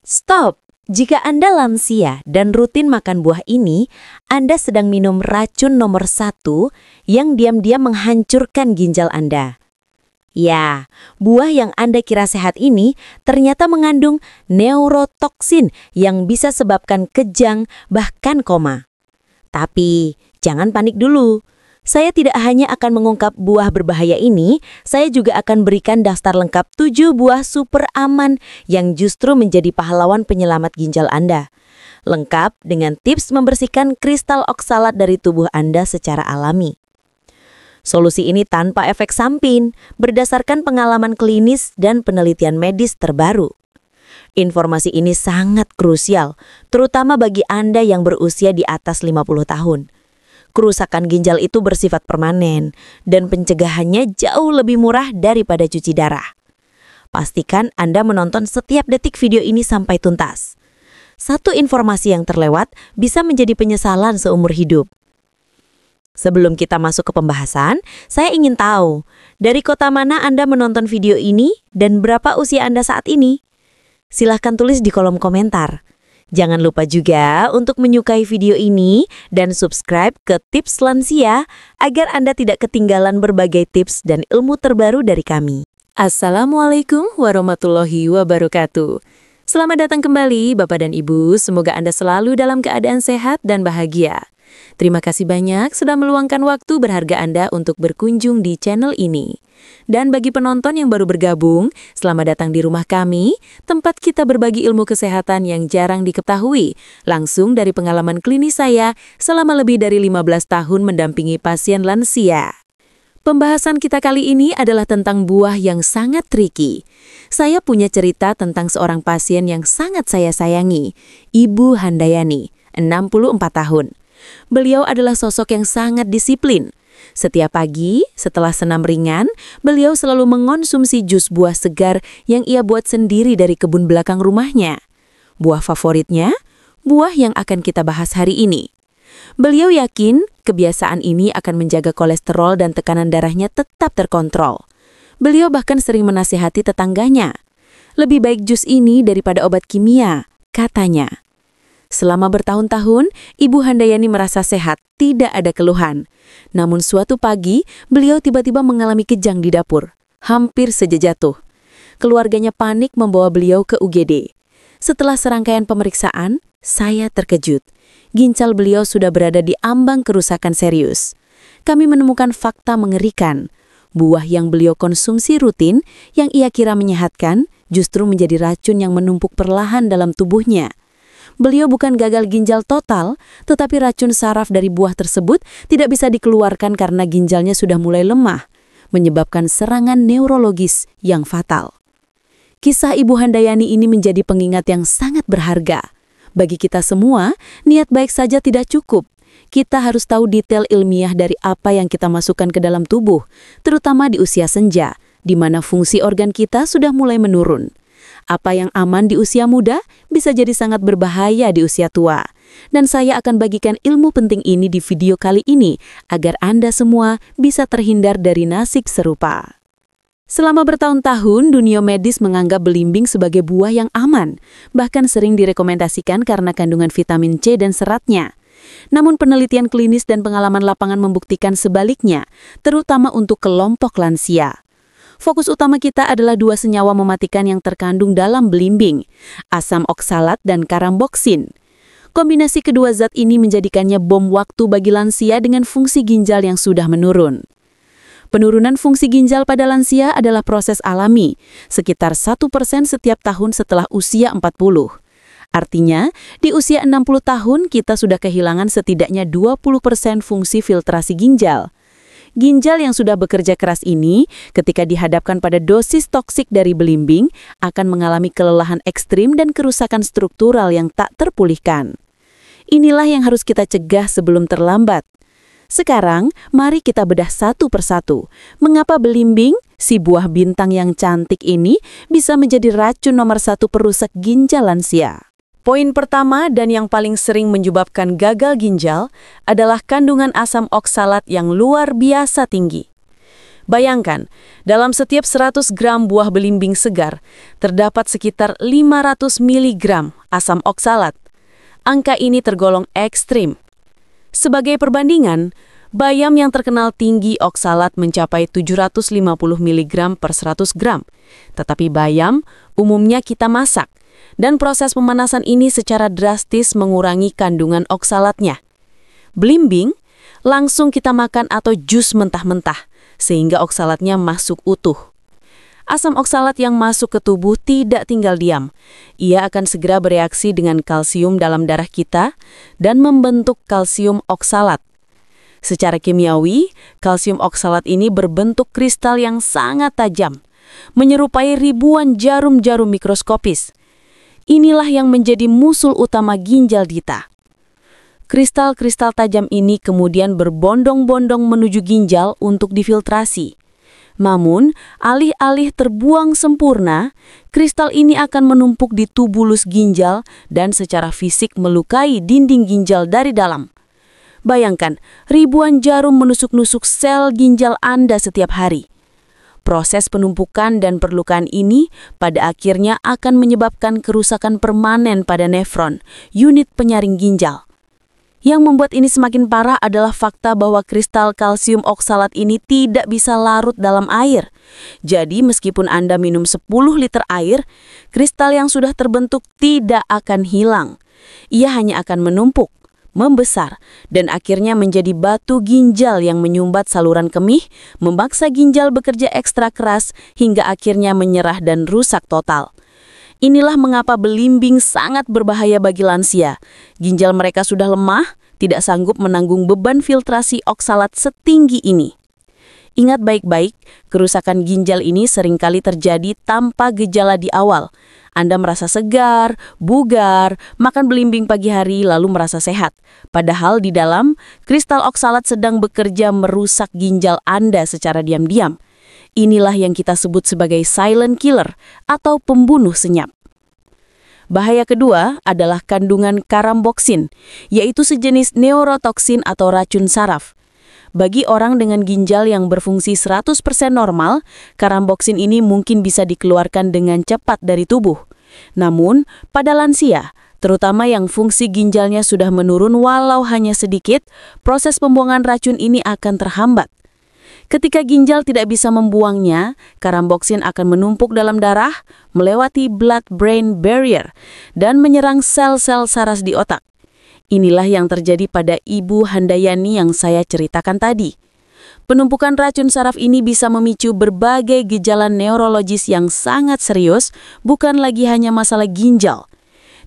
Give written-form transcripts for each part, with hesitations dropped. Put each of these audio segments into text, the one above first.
Stop! Jika Anda lansia dan rutin makan buah ini, Anda sedang minum racun nomor 1 yang diam-diam menghancurkan ginjal Anda. Ya, buah yang Anda kira sehat ini ternyata mengandung neurotoksin yang bisa sebabkan kejang bahkan koma. Tapi, jangan panik dulu. Saya tidak hanya akan mengungkap buah berbahaya ini, saya juga akan berikan daftar lengkap 7 buah super aman yang justru menjadi pahlawan penyelamat ginjal Anda. Lengkap dengan tips membersihkan kristal oksalat dari tubuh Anda secara alami. Solusi ini tanpa efek samping, berdasarkan pengalaman klinis dan penelitian medis terbaru. Informasi ini sangat krusial, terutama bagi Anda yang berusia di atas 50 tahun. Kerusakan ginjal itu bersifat permanen dan pencegahannya jauh lebih murah daripada cuci darah. Pastikan Anda menonton setiap detik video ini sampai tuntas. Satu informasi yang terlewat bisa menjadi penyesalan seumur hidup. Sebelum kita masuk ke pembahasan, saya ingin tahu, dari kota mana Anda menonton video ini dan berapa usia Anda saat ini? Silahkan tulis di kolom komentar. Jangan lupa juga untuk menyukai video ini dan subscribe ke Tips Lansia agar Anda tidak ketinggalan berbagai tips dan ilmu terbaru dari kami. Assalamualaikum warahmatullahi wabarakatuh. Selamat datang kembali Bapak dan Ibu, semoga Anda selalu dalam keadaan sehat dan bahagia. Terima kasih banyak sudah meluangkan waktu berharga Anda untuk berkunjung di channel ini. Dan bagi penonton yang baru bergabung, selamat datang di rumah kami, tempat kita berbagi ilmu kesehatan yang jarang diketahui, langsung dari pengalaman klinis saya selama lebih dari 15 tahun mendampingi pasien lansia. Pembahasan kita kali ini adalah tentang buah yang sangat tricky. Saya punya cerita tentang seorang pasien yang sangat saya sayangi, Ibu Handayani, 64 tahun. Beliau adalah sosok yang sangat disiplin. Setiap pagi, setelah senam ringan, beliau selalu mengonsumsi jus buah segar yang ia buat sendiri dari kebun belakang rumahnya. Buah favoritnya, buah yang akan kita bahas hari ini. Beliau yakin kebiasaan ini akan menjaga kolesterol dan tekanan darahnya tetap terkontrol. Beliau bahkan sering menasihati tetangganya. Lebih baik jus ini daripada obat kimia, katanya. Selama bertahun-tahun, Ibu Handayani merasa sehat, tidak ada keluhan. Namun suatu pagi, beliau tiba-tiba mengalami kejang di dapur. Hampir saja jatuh. Keluarganya panik membawa beliau ke UGD. Setelah serangkaian pemeriksaan, saya terkejut. Ginjal beliau sudah berada di ambang kerusakan serius. Kami menemukan fakta mengerikan. Buah yang beliau konsumsi rutin, yang ia kira menyehatkan, justru menjadi racun yang menumpuk perlahan dalam tubuhnya. Beliau bukan gagal ginjal total, tetapi racun saraf dari buah tersebut tidak bisa dikeluarkan karena ginjalnya sudah mulai lemah, menyebabkan serangan neurologis yang fatal. Kisah Ibu Handayani ini menjadi pengingat yang sangat berharga. Bagi kita semua, niat baik saja tidak cukup. Kita harus tahu detail ilmiah dari apa yang kita masukkan ke dalam tubuh, terutama di usia senja, di mana fungsi organ kita sudah mulai menurun. Apa yang aman di usia muda bisa jadi sangat berbahaya di usia tua. Dan saya akan bagikan ilmu penting ini di video kali ini agar Anda semua bisa terhindar dari nasib serupa. Selama bertahun-tahun, dunia medis menganggap belimbing sebagai buah yang aman, bahkan sering direkomendasikan karena kandungan vitamin C dan seratnya. Namun penelitian klinis dan pengalaman lapangan membuktikan sebaliknya, terutama untuk kelompok lansia. Fokus utama kita adalah 2 senyawa mematikan yang terkandung dalam belimbing, asam oksalat dan karamboksin. Kombinasi kedua zat ini menjadikannya bom waktu bagi lansia dengan fungsi ginjal yang sudah menurun. Penurunan fungsi ginjal pada lansia adalah proses alami, sekitar 1% setiap tahun setelah usia 40. Artinya, di usia 60 tahun kita sudah kehilangan setidaknya 20% fungsi filtrasi ginjal. Ginjal yang sudah bekerja keras ini, ketika dihadapkan pada dosis toksik dari belimbing, akan mengalami kelelahan ekstrim dan kerusakan struktural yang tak terpulihkan. Inilah yang harus kita cegah sebelum terlambat. Sekarang, mari kita bedah satu persatu. Mengapa belimbing, si buah bintang yang cantik ini, bisa menjadi racun nomor 1 perusak ginjal lansia? Poin pertama dan yang paling sering menyebabkan gagal ginjal adalah kandungan asam oksalat yang luar biasa tinggi. Bayangkan, dalam setiap 100 gram buah belimbing segar, terdapat sekitar 500 mg asam oksalat. Angka ini tergolong ekstrim. Sebagai perbandingan, bayam yang terkenal tinggi oksalat mencapai 750 mg per 100 gram. Tetapi bayam umumnya kita masak, dan proses pemanasan ini secara drastis mengurangi kandungan oksalatnya. Belimbing langsung kita makan atau jus mentah-mentah, sehingga oksalatnya masuk utuh. Asam oksalat yang masuk ke tubuh tidak tinggal diam. Ia akan segera bereaksi dengan kalsium dalam darah kita dan membentuk kalsium oksalat. Secara kimiawi, kalsium oksalat ini berbentuk kristal yang sangat tajam, menyerupai ribuan jarum-jarum mikroskopis. Inilah yang menjadi musuh utama ginjal Dita. Kristal-kristal tajam ini kemudian berbondong-bondong menuju ginjal untuk difiltrasi. Namun, alih-alih terbuang sempurna, kristal ini akan menumpuk di tubulus ginjal dan secara fisik melukai dinding ginjal dari dalam. Bayangkan, ribuan jarum menusuk-nusuk sel ginjal Anda setiap hari. Proses penumpukan dan perlukaan ini pada akhirnya akan menyebabkan kerusakan permanen pada nefron, unit penyaring ginjal. Yang membuat ini semakin parah adalah fakta bahwa kristal kalsium oksalat ini tidak bisa larut dalam air. Jadi meskipun Anda minum 10 liter air, kristal yang sudah terbentuk tidak akan hilang. Ia hanya akan menumpuk, membesar, dan akhirnya menjadi batu ginjal yang menyumbat saluran kemih, memaksa ginjal bekerja ekstra keras hingga akhirnya menyerah dan rusak total. Inilah mengapa belimbing sangat berbahaya bagi lansia. Ginjal mereka sudah lemah, tidak sanggup menanggung beban filtrasi oksalat setinggi ini. Ingat baik-baik, kerusakan ginjal ini seringkali terjadi tanpa gejala di awal. Anda merasa segar, bugar, makan belimbing pagi hari lalu merasa sehat. Padahal di dalam, kristal oksalat sedang bekerja merusak ginjal Anda secara diam-diam. Inilah yang kita sebut sebagai silent killer atau pembunuh senyap. Bahaya kedua adalah kandungan karamboksin, yaitu sejenis neurotoksin atau racun saraf. Bagi orang dengan ginjal yang berfungsi 100% normal, karamboksin ini mungkin bisa dikeluarkan dengan cepat dari tubuh. Namun, pada lansia, terutama yang fungsi ginjalnya sudah menurun walau hanya sedikit, proses pembuangan racun ini akan terhambat. Ketika ginjal tidak bisa membuangnya, karamboksin akan menumpuk dalam darah, melewati blood-brain barrier, dan menyerang sel-sel saras di otak. Inilah yang terjadi pada Ibu Handayani yang saya ceritakan tadi. Penumpukan racun saraf ini bisa memicu berbagai gejala neurologis yang sangat serius, bukan lagi hanya masalah ginjal.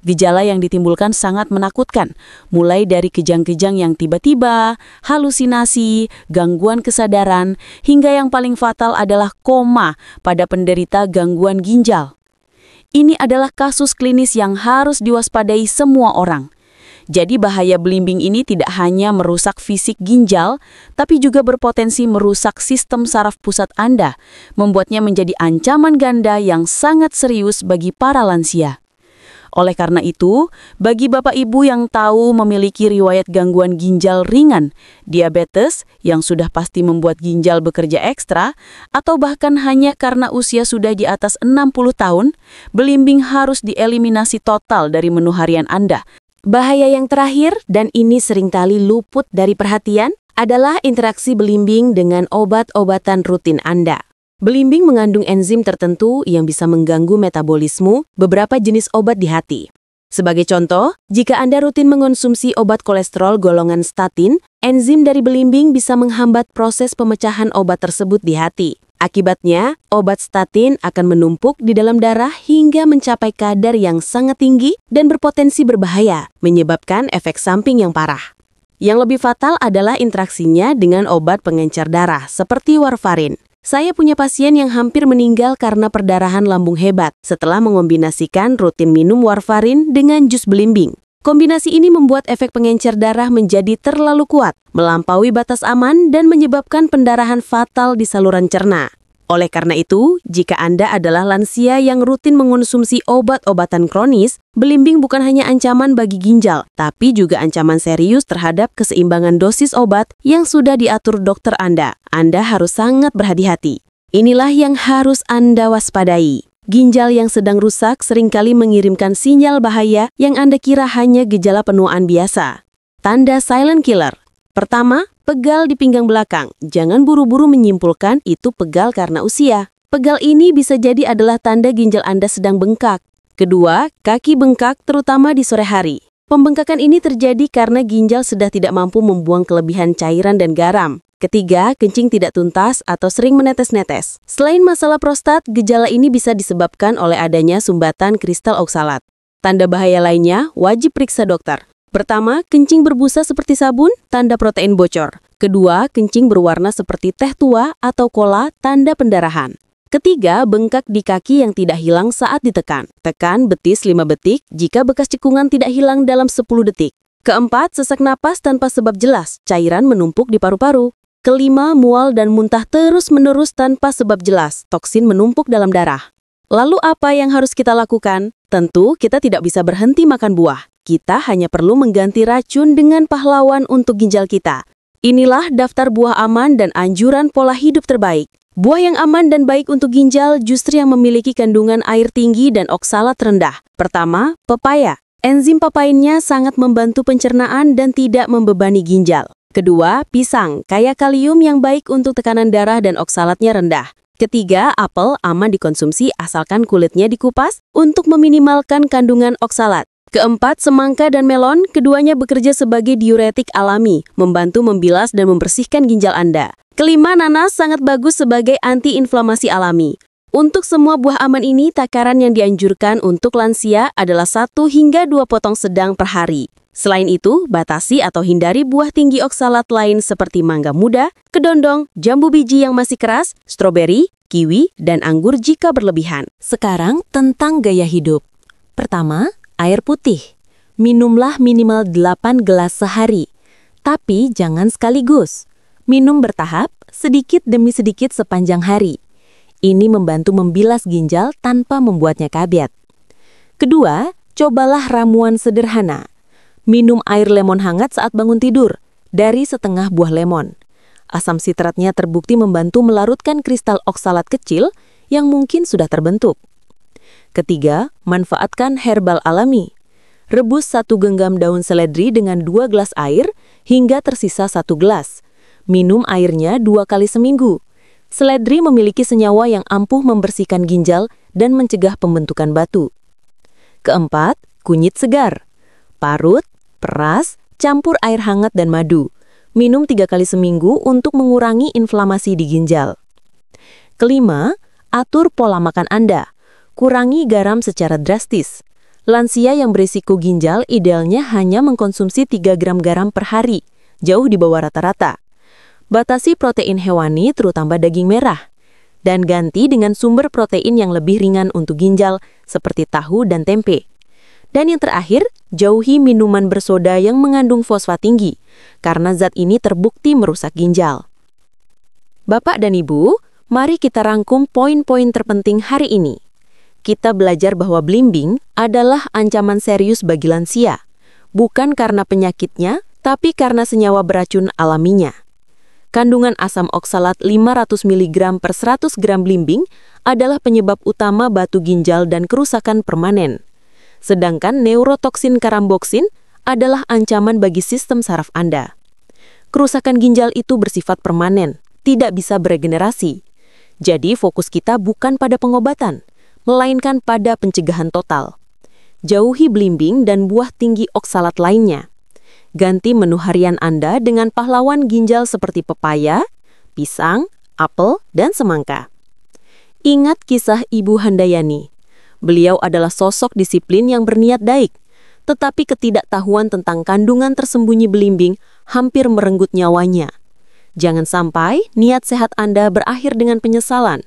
Gejala yang ditimbulkan sangat menakutkan, mulai dari kejang-kejang yang tiba-tiba, halusinasi, gangguan kesadaran, hingga yang paling fatal adalah koma pada penderita gangguan ginjal. Ini adalah kasus klinis yang harus diwaspadai semua orang. Jadi bahaya belimbing ini tidak hanya merusak fisik ginjal, tapi juga berpotensi merusak sistem saraf pusat Anda, membuatnya menjadi ancaman ganda yang sangat serius bagi para lansia. Oleh karena itu, bagi Bapak Ibu yang tahu memiliki riwayat gangguan ginjal ringan, diabetes yang sudah pasti membuat ginjal bekerja ekstra, atau bahkan hanya karena usia sudah di atas 60 tahun, belimbing harus dieliminasi total dari menu harian Anda. Bahaya yang terakhir, dan ini seringkali luput dari perhatian, adalah interaksi belimbing dengan obat-obatan rutin Anda. Belimbing mengandung enzim tertentu yang bisa mengganggu metabolisme beberapa jenis obat di hati. Sebagai contoh, jika Anda rutin mengonsumsi obat kolesterol golongan statin, enzim dari belimbing bisa menghambat proses pemecahan obat tersebut di hati. Akibatnya, obat statin akan menumpuk di dalam darah hingga mencapai kadar yang sangat tinggi dan berpotensi berbahaya, menyebabkan efek samping yang parah. Yang lebih fatal adalah interaksinya dengan obat pengencer darah seperti warfarin. Saya punya pasien yang hampir meninggal karena perdarahan lambung hebat setelah mengombinasikan rutin minum warfarin dengan jus belimbing. Kombinasi ini membuat efek pengencer darah menjadi terlalu kuat, melampaui batas aman dan menyebabkan pendarahan fatal di saluran cerna. Oleh karena itu, jika Anda adalah lansia yang rutin mengonsumsi obat-obatan kronis, belimbing bukan hanya ancaman bagi ginjal, tapi juga ancaman serius terhadap keseimbangan dosis obat yang sudah diatur dokter Anda. Anda harus sangat berhati-hati. Inilah yang harus Anda waspadai. Ginjal yang sedang rusak seringkali mengirimkan sinyal bahaya yang Anda kira hanya gejala penuaan biasa. Tanda silent killer. Pertama, pegal di pinggang belakang. Jangan buru-buru menyimpulkan itu pegal karena usia. Pegal ini bisa jadi adalah tanda ginjal Anda sedang bengkak. Kedua, kaki bengkak terutama di sore hari. Pembengkakan ini terjadi karena ginjal sudah tidak mampu membuang kelebihan cairan dan garam. Ketiga, kencing tidak tuntas atau sering menetes-netes. Selain masalah prostat, gejala ini bisa disebabkan oleh adanya sumbatan kristal oksalat. Tanda bahaya lainnya, wajib periksa dokter. Pertama, kencing berbusa seperti sabun, tanda protein bocor. Kedua, kencing berwarna seperti teh tua atau kola, tanda pendarahan. Ketiga, bengkak di kaki yang tidak hilang saat ditekan. Tekan betis 5 detik jika bekas cekungan tidak hilang dalam 10 detik. Keempat, sesak napas tanpa sebab jelas, cairan menumpuk di paru-paru. Kelima, mual dan muntah terus-menerus tanpa sebab jelas, toksin menumpuk dalam darah. Lalu apa yang harus kita lakukan? Tentu kita tidak bisa berhenti makan buah. Kita hanya perlu mengganti racun dengan pahlawan untuk ginjal kita. Inilah daftar buah aman dan anjuran pola hidup terbaik. Buah yang aman dan baik untuk ginjal justru yang memiliki kandungan air tinggi dan oksalat rendah. Pertama, pepaya. Enzim papainnya sangat membantu pencernaan dan tidak membebani ginjal. Kedua, pisang. Kaya kalium yang baik untuk tekanan darah dan oksalatnya rendah. Ketiga, apel aman dikonsumsi asalkan kulitnya dikupas untuk meminimalkan kandungan oksalat. Keempat, semangka dan melon, keduanya bekerja sebagai diuretik alami, membantu membilas dan membersihkan ginjal Anda. Kelima, nanas sangat bagus sebagai antiinflamasi alami. Untuk semua buah aman ini, takaran yang dianjurkan untuk lansia adalah 1 hingga 2 potong sedang per hari. Selain itu, batasi atau hindari buah tinggi oksalat lain seperti mangga muda, kedondong, jambu biji yang masih keras, stroberi, kiwi, dan anggur jika berlebihan. Sekarang tentang gaya hidup. Pertama, air putih. Minumlah minimal 8 gelas sehari. Tapi jangan sekaligus. Minum bertahap, sedikit demi sedikit sepanjang hari. Ini membantu membilas ginjal tanpa membuatnya kabyat. Kedua, cobalah ramuan sederhana. Minum air lemon hangat saat bangun tidur, dari setengah buah lemon. Asam sitratnya terbukti membantu melarutkan kristal oksalat kecil yang mungkin sudah terbentuk. Ketiga, manfaatkan herbal alami. Rebus 1 genggam daun seledri dengan 2 gelas air hingga tersisa 1 gelas. Minum airnya 2 kali seminggu. Seledri memiliki senyawa yang ampuh membersihkan ginjal dan mencegah pembentukan batu. Keempat, kunyit segar. Parut, peras, campur air hangat dan madu. Minum 3 kali seminggu untuk mengurangi inflamasi di ginjal. Kelima, atur pola makan Anda. Kurangi garam secara drastis. Lansia yang berisiko ginjal idealnya hanya mengkonsumsi 3 gram garam per hari, jauh di bawah rata-rata. Batasi protein hewani terutama daging merah. Dan ganti dengan sumber protein yang lebih ringan untuk ginjal seperti tahu dan tempe. Dan yang terakhir, jauhi minuman bersoda yang mengandung fosfat tinggi, karena zat ini terbukti merusak ginjal. Bapak dan Ibu, mari kita rangkum poin-poin terpenting hari ini. Kita belajar bahwa belimbing adalah ancaman serius bagi lansia, bukan karena penyakitnya, tapi karena senyawa beracun alaminya. Kandungan asam oksalat 500 mg per 100 gram belimbing adalah penyebab utama batu ginjal dan kerusakan permanen. Sedangkan neurotoksin karamboksin adalah ancaman bagi sistem saraf Anda. Kerusakan ginjal itu bersifat permanen, tidak bisa beregenerasi. Jadi fokus kita bukan pada pengobatan, melainkan pada pencegahan total. Jauhi belimbing dan buah tinggi oksalat lainnya. Ganti menu harian Anda dengan pahlawan ginjal seperti pepaya, pisang, apel, dan semangka. Ingat kisah Ibu Handayani. Beliau adalah sosok disiplin yang berniat baik, tetapi ketidaktahuan tentang kandungan tersembunyi belimbing hampir merenggut nyawanya. Jangan sampai niat sehat Anda berakhir dengan penyesalan,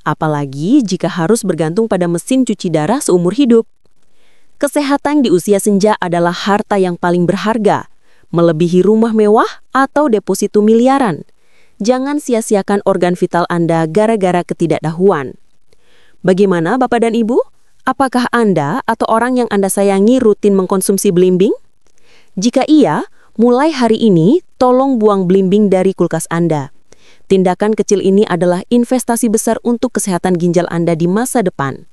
apalagi jika harus bergantung pada mesin cuci darah seumur hidup. Kesehatan di usia senja adalah harta yang paling berharga, melebihi rumah mewah atau deposito miliaran. Jangan sia-siakan organ vital Anda gara-gara ketidaktahuan. Bagaimana Bapak dan Ibu? Apakah Anda atau orang yang Anda sayangi rutin mengkonsumsi belimbing? Jika iya, mulai hari ini tolong buang belimbing dari kulkas Anda. Tindakan kecil ini adalah investasi besar untuk kesehatan ginjal Anda di masa depan.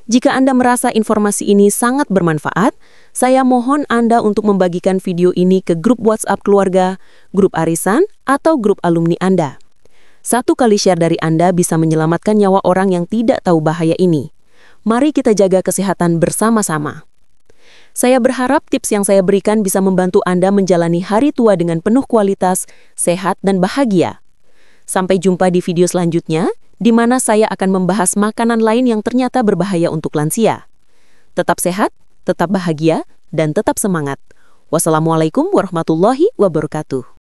Jika Anda merasa informasi ini sangat bermanfaat, saya mohon Anda untuk membagikan video ini ke grup WhatsApp keluarga, grup arisan, atau grup alumni Anda. Satu kali share dari Anda bisa menyelamatkan nyawa orang yang tidak tahu bahaya ini. Mari kita jaga kesehatan bersama-sama. Saya berharap tips yang saya berikan bisa membantu Anda menjalani hari tua dengan penuh kualitas, sehat, dan bahagia. Sampai jumpa di video selanjutnya, di mana saya akan membahas makanan lain yang ternyata berbahaya untuk lansia. Tetap sehat, tetap bahagia, dan tetap semangat. Wassalamualaikum warahmatullahi wabarakatuh.